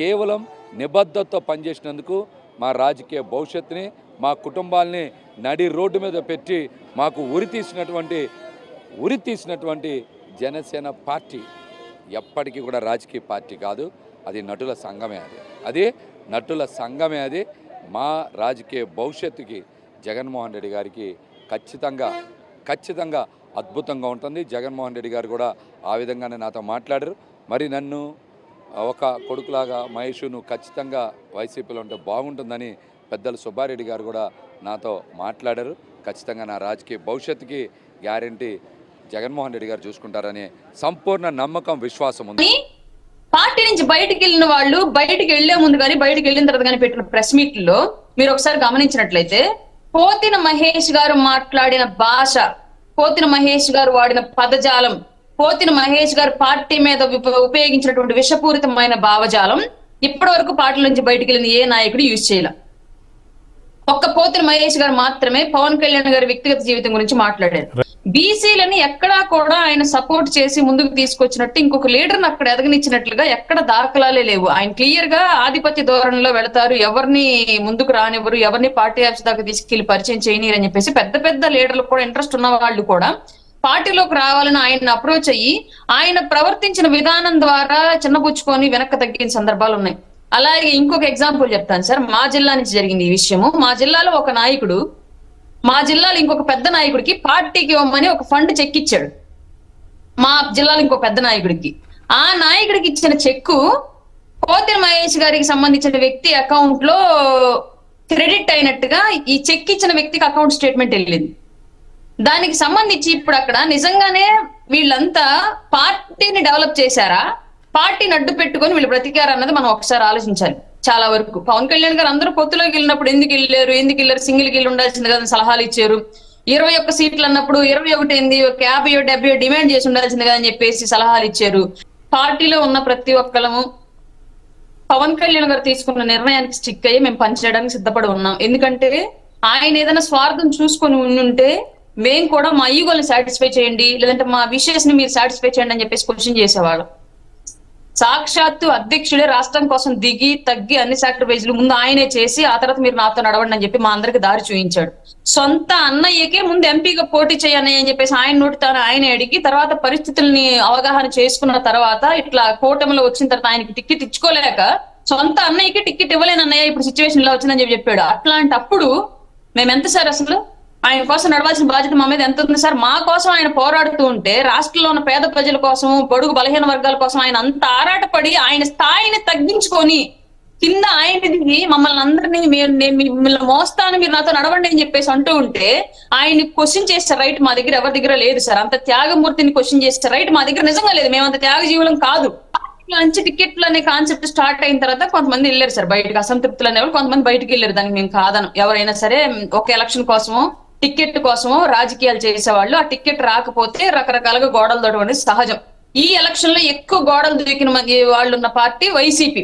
కేవలం నిబద్ధతతో పనిచేసినందుకు మా రాజకీయ భవిష్యత్తుని, మా కుటుంబాల్ని నడి రోడ్డు మీద పెట్టి మాకు ఉరి తీసినటువంటి జనసేన పార్టీ ఎప్పటికీ కూడా రాజకీయ పార్టీ కాదు, అది నటుల సంఘమే. అది నటుల సంఘమే. అది మా రాజకీయ భవిష్యత్తుకి జగన్మోహన్ రెడ్డి గారికి ఖచ్చితంగా అద్భుతంగా ఉంటుంది. జగన్మోహన్ రెడ్డి గారు కూడా ఆ విధంగానే నాతో మాట్లాడారు. మరి నన్ను ఒక కొడుకులాగా మహేష్ నువ్వు ఖచ్చితంగా వైసీపీలో ఉంటే బాగుంటుందని పెద్దలు సుబ్బారెడ్డి గారు కూడా నాతో మాట్లాడారు. ఖచ్చితంగా నా రాజకీయ భవిష్యత్తుకి గ్యారెంటీ జగన్మోహన్ రెడ్డి గారు చూసుకుంటారనే సంపూర్ణ నమ్మకం, విశ్వాసం ఉంది. పార్టీ నుంచి బయటికి వెళ్ళిన వాళ్ళు బయటికి వెళ్లే ముందు కానీ బయటికి వెళ్ళిన తర్వాత కానీ పెట్టిన ప్రెస్ మీట్లో మీరు ఒకసారి గమనించినట్లయితే పోతిన మహేష్ గారు మాట్లాడిన భాష, పోతిన మహేష్ గారు వాడిన పదజాలం, పోతిన మహేష్ గారు పార్టీ మీద ఉపయోగించినటువంటి విషపూరితమైన భావజాలం ఇప్పటి వరకు పార్టీ నుంచి బయటికి వెళ్ళిన ఏ నాయకుడు యూజ్ చేయాల. ఒక్క పోతిన మహేష్ గారు మాత్రమే పవన్ కళ్యాణ్ గారి వ్యక్తిగత జీవితం గురించి మాట్లాడారు. బీసీలని ఎక్కడా కూడా ఆయన సపోర్ట్ చేసి ముందుకు తీసుకొచ్చినట్టు ఇంకొక లీడర్ని అక్కడ ఎదగనిచ్చినట్లుగా ఎక్కడ దాఖలాలే లేవు. ఆయన క్లియర్ గా ఆధిపత్య ధోరణిలో వెళతారు, ఎవరిని ముందుకు రానివ్వరు, ఎవరిని పార్టీ ఆఫీస్ దాకా తీసుకెళ్లి పరిచయం చేయనీరు అని చెప్పేసి పెద్ద పెద్ద లీడర్లకు కూడా ఇంట్రెస్ట్ ఉన్న వాళ్ళు కూడా పార్టీలోకి రావాలని ఆయన అప్రోచ్ అయ్యి ఆయన ప్రవర్తించిన విధానం ద్వారా చిన్నపుచ్చుకొని వెనక్కి తగ్గిన సందర్భాలు ఉన్నాయి. అలాగే ఇంకొక ఎగ్జాంపుల్ చెప్తాను సార్, మా జిల్లా నుంచి జరిగింది ఈ విషయము. మా జిల్లాలో ఒక నాయకుడు మా జిల్లాలో ఇంకొక పెద్ద నాయకుడికి పార్టీకి ఇవ్వమని ఒక ఫండ్ చెక్ ఇచ్చాడు. మా జిల్లాలో ఇంకో పెద్ద నాయకుడికి, ఆ నాయకుడికి ఇచ్చిన చెక్కు పోతిన మహేష్ గారికి సంబంధించిన వ్యక్తి అకౌంట్ లో క్రెడిట్ అయినట్టుగా ఈ చెక్ ఇచ్చిన వ్యక్తికి అకౌంట్ స్టేట్మెంట్ వెళ్ళింది. దానికి సంబంధించి ఇప్పుడు అక్కడ నిజంగానే వీళ్ళంతా పార్టీని డెవలప్ చేశారా, పార్టీని అడ్డు పెట్టుకొని వీళ్ళు బ్రతికారా అన్నది మనం ఒకసారి ఆలోచించాలి. చాలా వరకు పవన్ కళ్యాణ్ గారు అందరూ పొత్తులోకి వెళ్ళినప్పుడు ఎందుకు వెళ్ళారు, సింగిల్ గిల్ ఉండాల్సింది కదా సలహాలు ఇచ్చారు. 21 సీట్లు అన్నప్పుడు 21 ఏంది, 50 70 డిమాండ్ చేసి ఉండాల్సింది కదా అని చెప్పేసి సలహాలు ఇచ్చారు. పార్టీలో ఉన్న ప్రతి ఒక్కళ్ళము పవన్ కళ్యాణ్ గారు తీసుకున్న నిర్ణయానికి స్టిక్ అయ్యి మేము పనిచేయడానికి సిద్ధపడి ఉన్నాం. ఎందుకంటే ఆయన ఏదైనా స్వార్థం చూసుకొని ఉంటే మేము కూడా మా ఈగోల్ని సాటిస్ఫై చేయండి, లేదంటే మా విషయస్ ని మీరు సాటిస్ఫై చేయండి అని చెప్పేసి క్వశ్చన్ చేసేవాళ్ళం. సాక్షాత్తు అధ్యక్షుడే రాష్ట్రం కోసం దిగి తగ్గి అన్ని సాక్రిఫైజ్లు ముందు ఆయనే చేసి ఆ తర్వాత మీరు నాతో నడవండి అని చెప్పి మా అందరికి దారి చూపించాడు. సొంత అన్నయ్యకే ముందు ఎంపీగా పోటీ చేయని అని చెప్పేసి ఆయన నోటితాను ఆయన అడిగి తర్వాత పరిస్థితుల్ని అవగాహన చేసుకున్న తర్వాత ఇట్లా కూటమిలో వచ్చిన తర్వాత ఆయనకి టికెట్ ఇచ్చుకోలేక సొంత అన్నయ్యకి టికెట్ ఇవ్వలేని అన్నయ్య ఇప్పుడు సిచ్యువేషన్ ఇలా వచ్చిందని చెప్పి చెప్పాడు. అట్లాంటప్పుడు మేము ఎంత సార్ అసలు ఆయన కోసం నడవాల్సిన బాధ్యత మా మీద ఎంత ఉంది సార్? మా కోసం ఆయన పోరాడుతూ ఉంటే రాష్ట్రంలో ఉన్న పేద ప్రజల కోసం, బడుగు బలహీన వర్గాల కోసం ఆయన అంత ఆరాటపడి ఆయన స్థాయిని తగ్గించుకొని కింద ఆయన దిగి మమ్మల్ని అందరినీ మిమ్మల్ని మోస్తాను మీరు నాతో నడవండి అని చెప్పేసి అంటూ ఉంటే ఆయన్ని క్వశ్చన్ చేసే రైట్ మా దగ్గర ఎవరి దగ్గర లేదు సార్. అంత త్యాగమూర్తిని క్వశ్చన్ చేసే రైట్ మా దగ్గర నిజంగా లేదు. మేము అంత త్యాగ జీవులం కాదు. మంచి టికెట్లు అనే కాన్సెప్ట్ స్టార్ట్ అయిన తర్వాత కొంతమంది వెళ్ళారు సార్ బయటకు, అసంతృప్తులు అనేవాళ్ళు కొంతమంది బయటకు వెళ్ళారు. దానికి మేము కాదను. ఎవరైనా సరే ఒక ఎలక్షన్ కోసమో టికెట్ కోసమో రాజకీయాలు చేసేవాళ్ళు ఆ టికెట్ రాకపోతే రకరకాలుగా గోడలు దొడవడం సహజం. ఈ ఎలక్షన్ లో ఎక్కువ గోడలు దూకిన వాళ్ళు ఉన్న పార్టీ వైసీపీ.